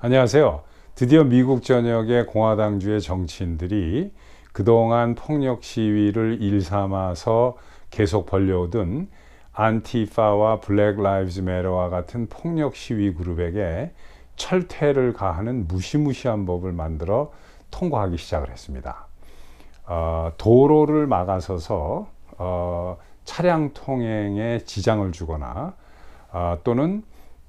안녕하세요. 드디어 미국 전역의 공화당주의 정치인들이 그동안 폭력 시위를 일삼아서 계속 벌려오던 안티파와 블랙 라이브즈 매터와 같은 폭력 시위 그룹에게 철퇴를 가하는 무시무시한 법을 만들어 통과하기 시작을 했습니다. 도로를 막아서서 차량 통행에 지장을 주거나 또는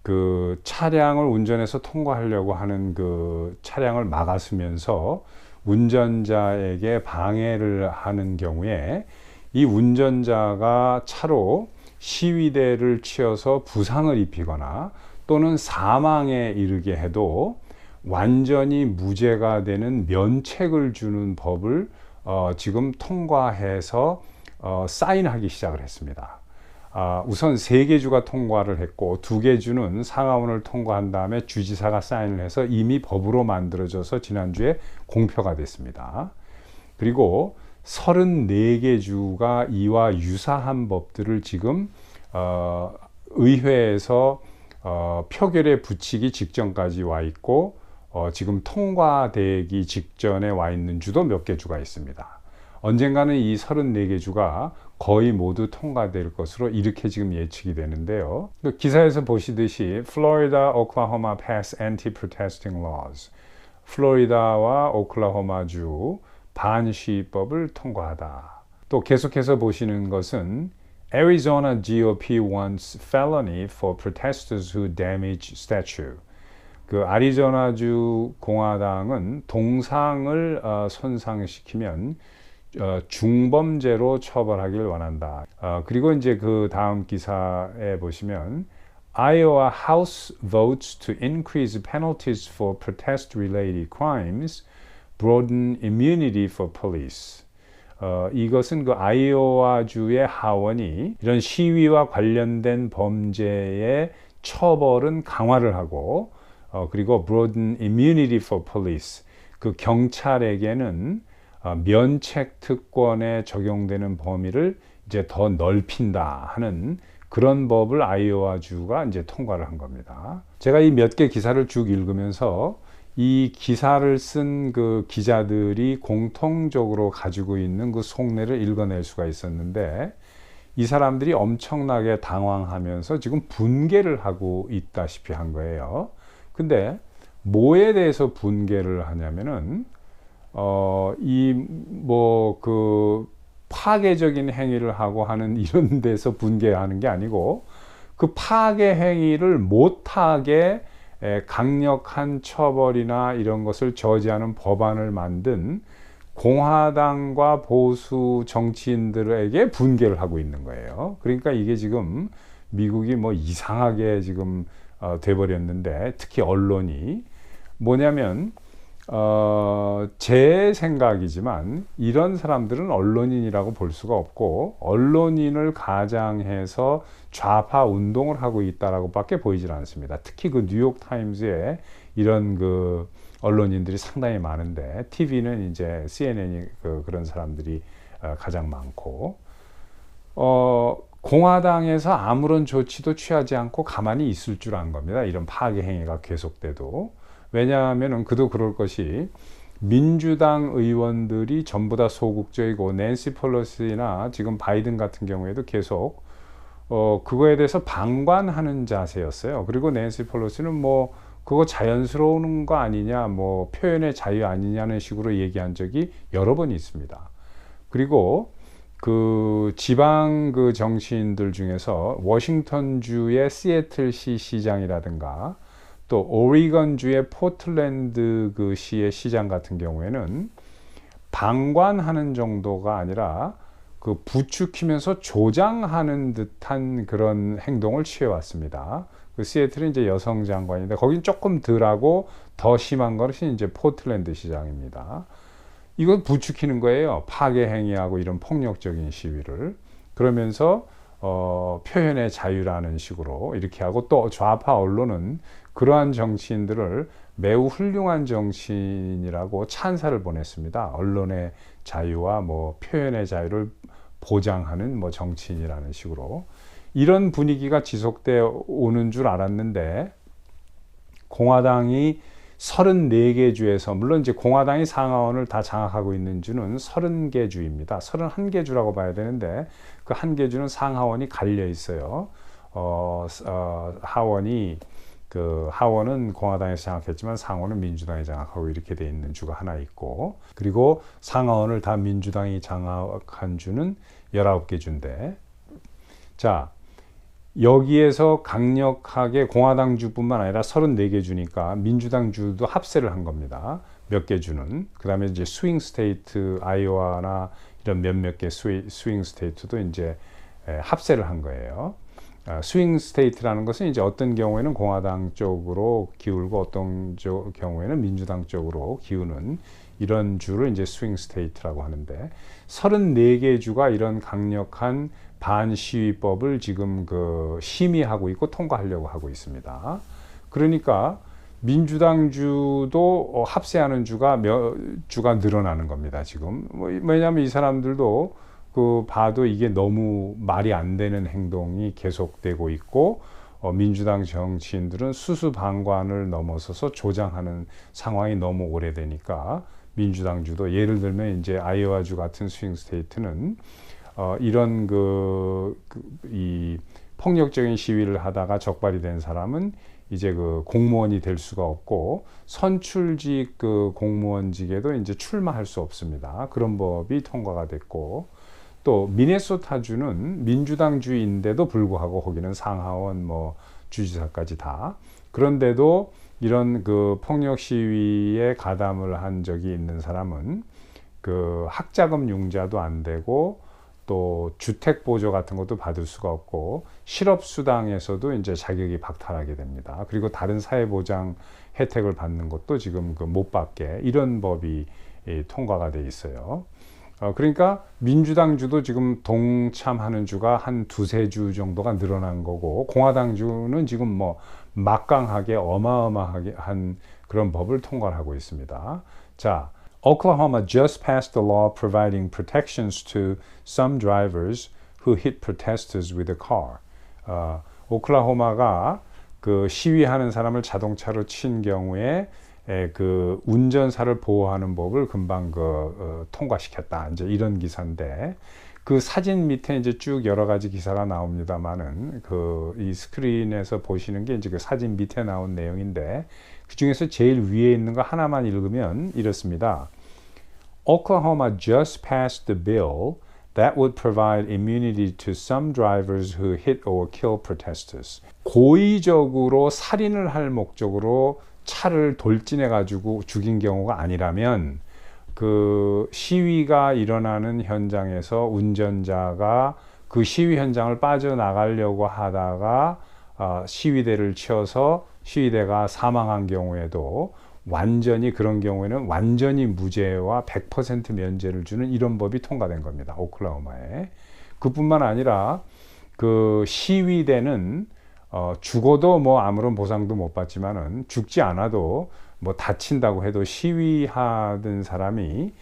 그 차량을 운전해서 통과하려고 하는 그 차량을 막아서면서 운전자에게 방해를 하는 경우에 이 운전자가 차로 시위대를 치어서 부상을 입히거나 또는 사망에 이르게 해도 완전히 무죄가 되는 면책을 주는 법을 지금 통과해서 사인하기 시작을 했습니다. 우선 3개 주가 통과를 했고 2개 주는 상하원을 통과한 다음에 주지사가 사인을 해서 이미 법으로 만들어져서 지난주에 공표가 됐습니다. 그리고 34개 주가 이와 유사한 법들을 지금 의회에서 표결에 붙이기 직전까지 와 있고 지금 통과되기 직전에 와 있는 주도 몇 개 주가 있습니다. 언젠가는 이 34개 주가 거의 모두 통과될 것으로 이렇게 지금 예측이 되는데요. 기사에서 보시듯이 Florida, Oklahoma pass anti-protesting laws. 플로리다와 오클라호마주 반시위법을 통과하다. 또 계속해서 보시는 것은 Arizona GOP wants felony for protesters who damage statue. 그 아리조나주 공화당은 동상을 손상시키면 중범죄로 처벌하길 원한다. 그리고 이제 그 다음 기사에 보시면 Iowa House votes to increase penalties for protest-related crimes, broaden immunity for police. 이것은 그 아이오와주의 하원이 이런 시위와 관련된 범죄의 처벌은 강화를 하고 그리고 broaden immunity for police. 그 경찰에게는 면책 특권에 적용되는 범위를 이제 더 넓힌다 하는 그런 법을 아이오와주가 이제 통과를 한 겁니다. 제가 이 몇 개 기사를 쭉 읽으면서 이 기사를 쓴 그 기자들이 공통적으로 가지고 있는 그 속내를 읽어낼 수가 있었는데 이 사람들이 엄청나게 당황하면서 지금 분개를 하고 있다시피 한 거예요. 근데 뭐에 대해서 분개를 하냐면은 그 파괴적인 행위를 하고 하는 이런 데서 분개하는 게 아니고 그 파괴 행위를 못하게 강력한 처벌이나 이런 것을 저지하는 법안을 만든 공화당과 보수 정치인들에게 분개를 하고 있는 거예요. 그러니까 이게 지금 미국이 뭐 이상하게 지금 돼버렸는데 특히 언론이 뭐냐면 제 생각이지만 이런 사람들은 언론인이라고 볼 수가 없고 언론인을 가장해서 좌파 운동을 하고 있다라고 밖에 보이질 않습니다. 특히 그 뉴욕 타임즈에 이런 그 언론인들이 상당히 많은데 TV는 이제 CNN이 그런 사람들이 가장 많고 공화당에서 아무런 조치도 취하지 않고 가만히 있을 줄 안 겁니다. 이런 파괴 행위가 계속돼도. 왜냐하면 그도 그럴 것이 민주당 의원들이 전부 다 소극적이고 낸시 펠로시나 지금 바이든 같은 경우에도 계속 그거에 대해서 방관하는 자세였어요. 그리고 낸시 펠로시는 뭐 그거 자연스러운 거 아니냐, 뭐 표현의 자유 아니냐는 식으로 얘기한 적이 여러 번 있습니다. 그리고 그 지방 그 정치인들 중에서 워싱턴주의 시애틀시 시장이라든가 또 오리건주의 포틀랜드 그 시의 시장 같은 경우에는 방관하는 정도가 아니라 그 부추기면서 조장하는 듯한 그런 행동을 취해왔습니다. 그 시애틀은 이제 여성 장관인데 거긴 조금 덜하고 더 심한 것이 이제 포틀랜드 시장입니다. 이건 부추기는 거예요. 파괴 행위하고 이런 폭력적인 시위를. 그러면서 표현의 자유라는 식으로 이렇게 하고 또 좌파 언론은 그러한 정치인들을 매우 훌륭한 정치인이라고 찬사를 보냈습니다. 언론의 자유와 뭐 표현의 자유를 보장하는 뭐 정치인이라는 식으로 이런 분위기가 지속되어 오는 줄 알았는데 공화당이 34개 주에서, 물론 이제 공화당이 상하원을 다 장악하고 있는 주는 30개 주입니다. 31개 주라고 봐야 되는데 그 한 개 주는 상하원이 갈려 있어요. 하원은 공화당에서 장악했지만 상원은 민주당이 장악하고 이렇게 돼 있는 주가 하나 있고, 그리고 상하원을 다 민주당이 장악한 주는 19개 주인데, 자, 여기에서 강력하게 공화당 주뿐만 아니라 34개 주니까 민주당 주도 합세를 한 겁니다. 몇 개 주는. 그 다음에 이제 스윙 스테이트, 아이오와나 이런 몇몇 개 스윙 스테이트도 이제 합세를 한 거예요. 스윙 스테이트라는 것은 이제 어떤 경우에는 공화당 쪽으로 기울고 어떤 경우에는 민주당 쪽으로 기우는 이런 주를 이제 스윙 스테이트라고 하는데, 34개 주가 이런 강력한 반시위법을 지금 심의하고 있고 통과하려고 하고 있습니다. 그러니까 민주당 주도 합세하는 주가 늘어나는 겁니다. 지금 왜냐하면 이 사람들도 봐도 이게 너무 말이 안 되는 행동이 계속되고 있고, 민주당 정치인들은 수수방관을 넘어서서 조장하는 상황이 너무 오래되니까 민주당 주도, 예를 들면 이제 아이오와 주 같은 스윙 스테이트는 이런 이 폭력적인 시위를 하다가 적발이 된 사람은 이제 공무원이 될 수가 없고, 선출직 공무원직에도 이제 출마할 수 없습니다. 그런 법이 통과가 됐고, 또 미네소타주는 민주당주인데도 불구하고 거기는 상하원 주지사까지 다, 그런데도 이런 폭력 시위에 가담을 한 적이 있는 사람은 학자금 융자도 안 되고, 또 주택 보조 같은 것도 받을 수가 없고, 실업수당에서도 이제 자격이 박탈하게 됩니다. 그리고 다른 사회보장 혜택을 받는 것도 지금 못 받게, 이런 법이 통과가 돼 있어요. 그러니까 민주당 주도 지금 동참하는 주가 한 두세 주 정도가 늘어난 거고, 공화당 주는 지금 막강하게 어마어마하게 한 그런 법을 통과하고 있습니다. 자, Oklahoma just passed a law providing protections to some drivers who hit protesters with a car. 오클라호마가 시위하는 사람을 자동차로 친 경우에 운전사를 보호하는 법을 금방 통과시켰다. 이제 이런 기사인데, 사진 밑에 이제 쭉 여러 가지 기사가 나옵니다만은 이 스크린에서 보시는 게 이제 사진 밑에 나온 내용인데, 그 중에서 제일 위에 있는 거 하나만 읽으면 이렇습니다. Oklahoma just passed the bill that would provide immunity to some drivers who hit or kill protesters. 고의적으로 살인을 할 목적으로 차를 돌진해 가지고 죽인 경우가 아니라면, 시위가 일어나는 현장에서 운전자가 시위 현장을 빠져나가려고 하다가 시위대를 치어서 시위대가 사망한 경우에도 그런 경우에는 완전히 무죄와 100% 면제를 주는 이런 법이 통과된 겁니다. 오클라호마에. 그뿐만 아니라 시위대는 죽어도 아무런 보상도 못 받지만은, 죽지 않아도 다친다고 해도 시위하던 사람이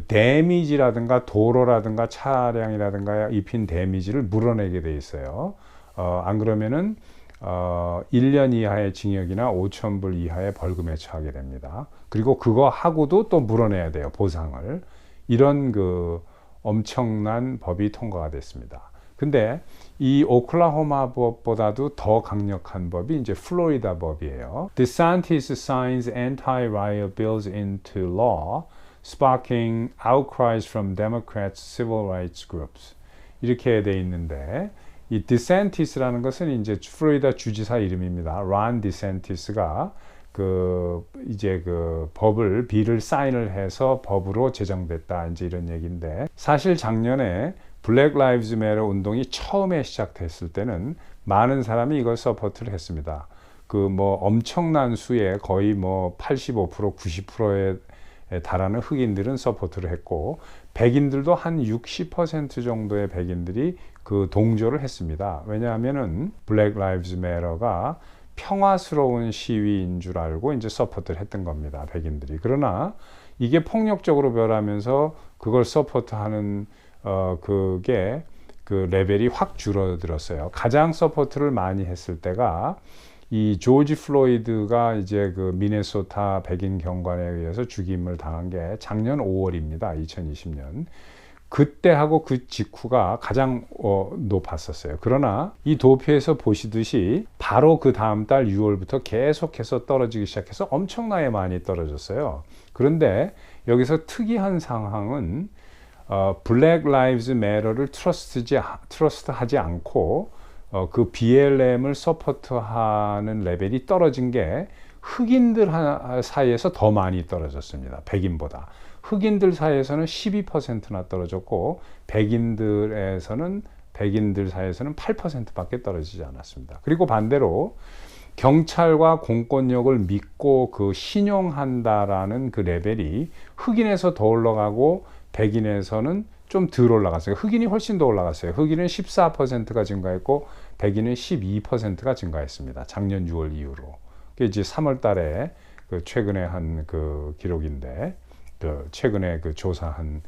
데미지라든가 도로라든가 차량이라든가 입힌 데미지를 물어내게 돼 있어요. 안 그러면은 1년 이하의 징역이나 5,000불 이하의 벌금에 처하게 됩니다. 그리고 그거 하고도 또 물어내야 돼요, 보상을. 이런 엄청난 법이 통과가 됐습니다. 근데 이 오클라호마 법보다도 더 강력한 법이 이제 플로리다 법이에요. DeSantis signs anti-riot bills into law, sparking outcries from Democrats' civil rights groups. 이렇게 돼 있는데, 이 디센티스라는 것은 이제 플로리다 주지사 이름입니다. 란 디센티스가 빌을 사인을 해서 법으로 제정됐다, 이제 이런 얘기인데, 사실 작년에 블랙 라이브즈 매터 운동이 처음에 시작됐을 때는 많은 사람이 이걸 서포트를 했습니다. 엄청난 수의 거의 85%, 90%에 달하는 흑인들은 서포트를 했고, 백인들도 한 60% 정도의 백인들이 동조를 했습니다. 왜냐하면은 블랙 라이브즈 매터가 평화스러운 시위인 줄 알고 이제 서포트를 했던 겁니다, 백인들이. 그러나 이게 폭력적으로 변하면서 그걸 서포트하는 레벨이 확 줄어들었어요. 가장 서포트를 많이 했을 때가 이 조지 플로이드가 이제 그 미네소타 백인 경관에 의해서 죽임을 당한 게 작년 5월입니다. 2020년. 그때하고 그 직후가 가장 높았었어요. 그러나 이 도표에서 보시듯이 바로 그 다음 달 6월부터 계속해서 떨어지기 시작해서 엄청나게 많이 떨어졌어요. 그런데 여기서 특이한 상황은 블랙 라이브즈 매터를 트러스트하지 않고 그 BLM을 서포트하는 레벨이 떨어진 게 흑인들 사이에서 더 많이 떨어졌습니다. 백인보다. 흑인들 사이에서는 12%나 떨어졌고 백인들 사이에서는 8%밖에 떨어지지 않았습니다. 그리고 반대로 경찰과 공권력을 믿고 그 신용한다라는 그 레벨이 흑인에서 더 올라가고 백인에서는 좀 덜 올라갔어요. 흑인이 훨씬 더 올라갔어요. 흑인은 14%가 증가했고 백인은 12%가 증가했습니다. 작년 6월 이후로. 그게 이제 3월 달에 그 최근에 한 그 기록인데, 그 최근에 그 조사한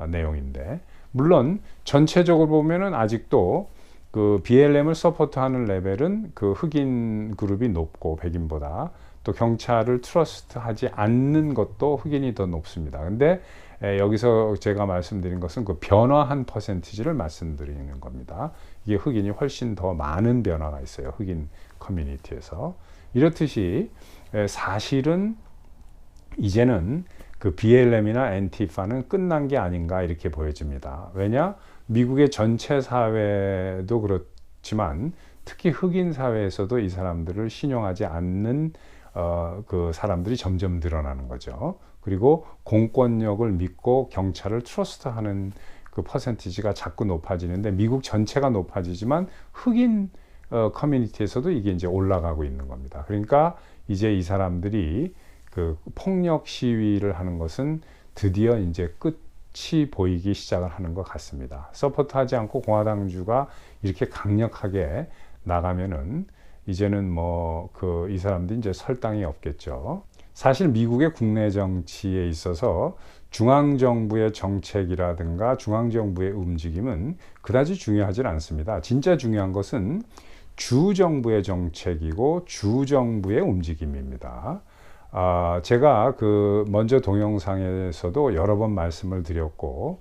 내용인데, 물론 전체적으로 보면은 아직도 그 BLM을 서포트하는 레벨은 그 흑인 그룹이 높고 백인보다, 또 경찰을 트러스트하지 않는 것도 흑인이 더 높습니다. 근데 여기서 제가 말씀드린 것은 그 변화한 퍼센티지를 말씀드리는 겁니다. 이게 흑인이 훨씬 더 많은 변화가 있어요. 흑인 커뮤니티에서. 이렇듯이 사실은 이제는 그 BLM이나 엔티파는 끝난 게 아닌가 이렇게 보여집니다. 왜냐? 미국의 전체 사회도 그렇지만 특히 흑인 사회에서도 이 사람들을 신용하지 않는 그 사람들이 점점 늘어나는 거죠. 그리고 공권력을 믿고 경찰을 트러스트하는 그 퍼센티지가 자꾸 높아지는데 미국 전체가 높아지지만 흑인 커뮤니티에서도 이게 이제 올라가고 있는 겁니다. 그러니까 이제 이 사람들이 그 폭력 시위를 하는 것은 드디어 이제 끝이 보이기 시작을 하는 것 같습니다. 서포트하지 않고 공화당주가 이렇게 강력하게 나가면은 이제는 뭐 그 이 사람들이 이제 설 땅이 없겠죠. 사실 미국의 국내 정치에 있어서 중앙정부의 정책이라든가 중앙정부의 움직임은 그다지 중요하지 않습니다. 진짜 중요한 것은 주정부의 정책이고 주정부의 움직임입니다. 제가 그 먼저 동영상에서도 여러 번 말씀을 드렸고,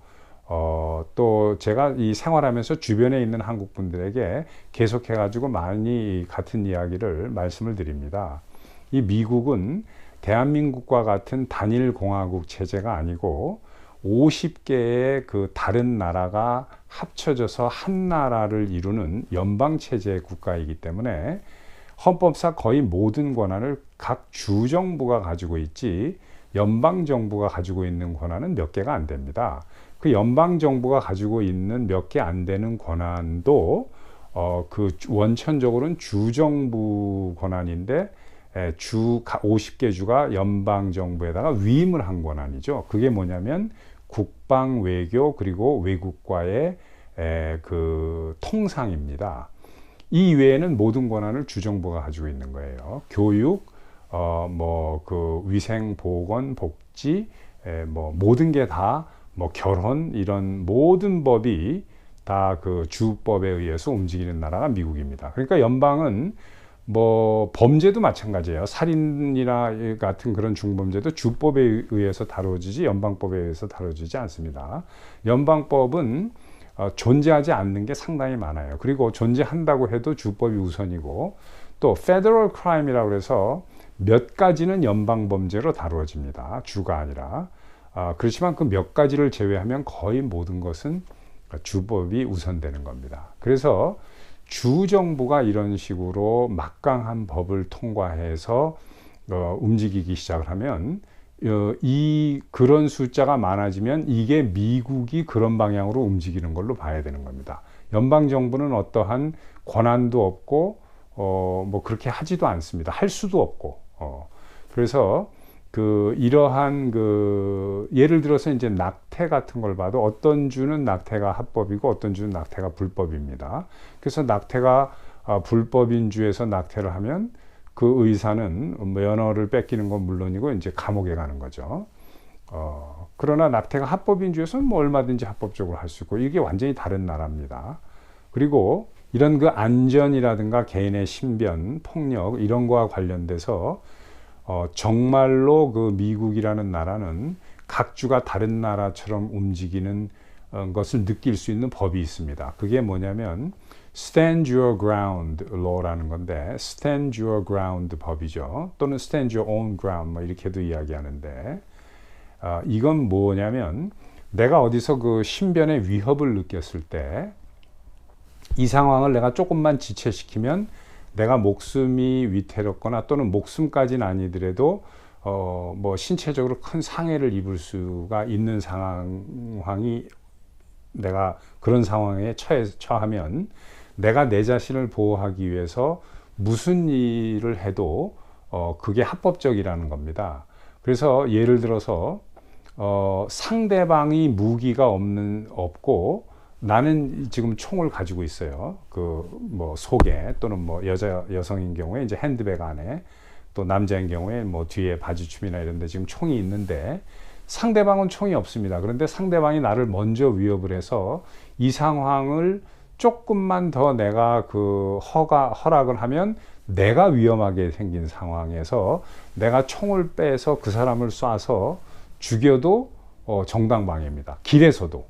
또 제가 이 생활하면서 주변에 있는 한국 분들에게 계속해 가지고 많이 같은 이야기를 말씀을 드립니다. 이 미국은 대한민국과 같은 단일 공화국 체제가 아니고 50개의 그 다른 나라가 합쳐져서 한 나라를 이루는 연방 체제의 국가이기 때문에 헌법상 거의 모든 권한을 각 주정부가 가지고 있지 연방정부가 가지고 있는 권한은 몇 개가 안 됩니다. 그 연방정부가 가지고 있는 몇 개 안 되는 권한도 그 원천적으로는 주정부 권한인데 주 50개 주가 연방정부에다가 위임을 한 권한이죠. 그게 뭐냐면 국방, 외교 그리고 외국과의 그 통상입니다. 이 외에는 모든 권한을 주정부가 가지고 있는 거예요. 교육, 뭐 그 위생, 보건, 복지, 뭐 모든 게 다 뭐 결혼 이런 모든 법이 다 그 주법에 의해서 움직이는 나라가 미국입니다. 그러니까 연방은 뭐 범죄도 마찬가지예요. 살인이나 같은 그런 중범죄도 주법에 의해서 다뤄지지 연방법에 의해서 다뤄지지 않습니다. 연방법은 존재하지 않는 게 상당히 많아요. 그리고 존재한다고 해도 주법이 우선이고, 또 Federal Crime이라고 해서 몇 가지는 연방 범죄로 다루어집니다. 주가 아니라. 그렇지만 그 몇 가지를 제외하면 거의 모든 것은 주법이 우선되는 겁니다. 그래서 주정부가 이런 식으로 막강한 법을 통과해서 움직이기 시작을 하면 그런 숫자가 많아지면 이게 미국이 그런 방향으로 움직이는 걸로 봐야 되는 겁니다. 연방정부는 어떠한 권한도 없고 뭐 그렇게 하지도 않습니다. 할 수도 없고. 그래서 이러한 예를 들어서 이제 낙태 같은 걸 봐도 어떤 주는 낙태가 합법이고 어떤 주는 낙태가 불법입니다. 그래서 낙태가 불법인 주에서 낙태를 하면 그 의사는 면허를 뺏기는 건 물론이고 이제 감옥에 가는 거죠. 그러나 낙태가 합법인 주에서는 뭐 얼마든지 합법적으로 할 수 있고, 이게 완전히 다른 나라입니다. 그리고 이런 그 안전이라든가 개인의 신변, 폭력 이런 거와 관련돼서 정말로 그 미국이라는 나라는 각 주가 다른 나라처럼 움직이는 것을 느낄 수 있는 법이 있습니다. 그게 뭐냐면 Stand Your Ground Law라는 건데, Stand Your Ground 법이죠. 또는 Stand Your Own Ground 뭐 이렇게도 이야기하는데, 이건 뭐냐면 내가 어디서 그 신변의 위협을 느꼈을 때 이 상황을 내가 조금만 지체시키면 내가 목숨이 위태롭거나 또는 목숨까지는 아니더라도 뭐 신체적으로 큰 상해를 입을 수가 있는 상황이, 내가 그런 상황에 처하면 내가 내 자신을 보호하기 위해서 무슨 일을 해도 그게 합법적이라는 겁니다. 그래서 예를 들어서 상대방이 무기가 없고 나는 지금 총을 가지고 있어요. 그 뭐 속에, 또는 뭐 여성인 경우에 이제 핸드백 안에, 또 남자인 경우에 뭐 뒤에 바지춤이나 이런 데 지금 총이 있는데 상대방은 총이 없습니다. 그런데 상대방이 나를 먼저 위협을 해서 이 상황을 조금만 더 내가 그 허락을 하면 내가 위험하게 생긴 상황에서 내가 총을 빼서 그 사람을 쏴서 죽여도 정당방위입니다. 길에서도.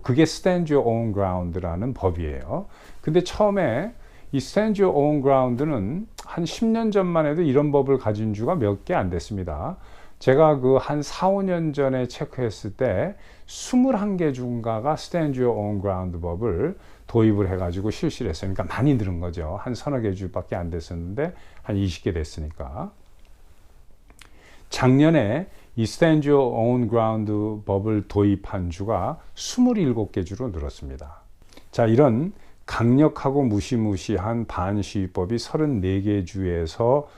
그게 Stand Your Own Ground라는 법이에요. 근데 처음에 이 Stand Your Own Ground는 한 10년 전만 해도 이런 법을 가진 주가 몇 개 안 됐습니다. 제가 그 한 4, 5년 전에 체크했을 때 21개 주인가가 Stand Your Own Ground 법을 도입을 해가지고 실시를 했어요. 그러니까 많이 늘은 거죠. 한 서너 개 주밖에 안 됐었는데 한 20개 됐으니까. 작년에 이 Stand Your Own Ground 법을 도입한 주가 27개 주로 늘었습니다. 자, 이런 강력하고 무시무시한 반시위법이 34개 주에서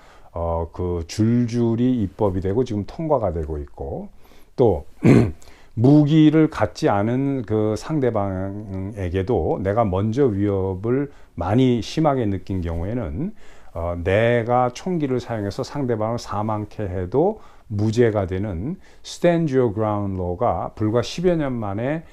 그 줄줄이 입법이 되고 지금 통과가 되고 있고, 또 무기를 갖지 않은 그 상대방에게도 내가 먼저 위협을 많이 심하게 느낀 경우에는 내가 총기를 사용해서 상대방을 사망케 해도 무죄가 되는 Stand Your Ground Law가 불과 10여 년 만에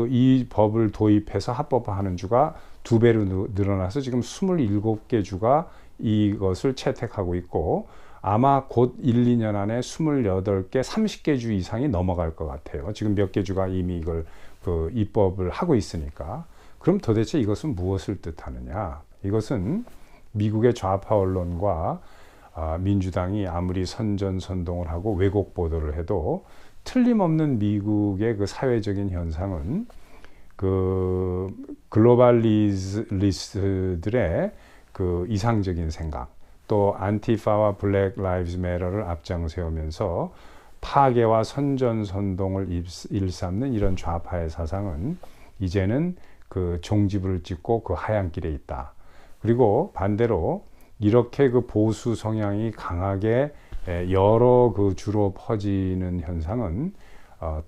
이 법을 도입해서 합법화하는 주가 2배로 늘어나서 지금 27개 주가 이것을 채택하고 있고, 아마 곧 1, 2년 안에 28개, 30개 주 이상이 넘어갈 것 같아요. 지금 몇 개 주가 이미 이걸 그 입법을 하고 있으니까. 그럼 도대체 이것은 무엇을 뜻하느냐? 이것은 미국의 좌파 언론과 민주당이 아무리 선전선동을 하고 왜곡 보도를 해도 틀림없는 미국의 그 사회적인 현상은 그 글로벌리스트들의 그 이상적인 생각, 또 안티파와 블랙 라이브즈 매터를 앞장 세우면서 파괴와 선전선동을 일삼는 이런 좌파의 사상은 이제는 그 종지부를 찍고 그 하얀 길에 있다. 그리고 반대로 이렇게 그 보수 성향이 강하게 여러 그 주로 퍼지는 현상은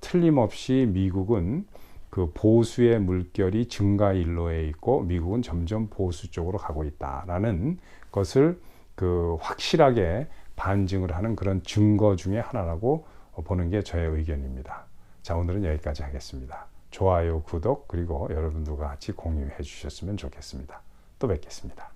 틀림없이 미국은 그 보수의 물결이 증가 일로에 있고 미국은 점점 보수 쪽으로 가고 있다라는 것을 그 확실하게 반증을 하는 그런 증거 중에 하나라고 보는 게 저의 의견입니다. 자, 오늘은 여기까지 하겠습니다. 좋아요, 구독, 그리고 여러분들과 같이 공유해 주셨으면 좋겠습니다. 또 뵙겠습니다.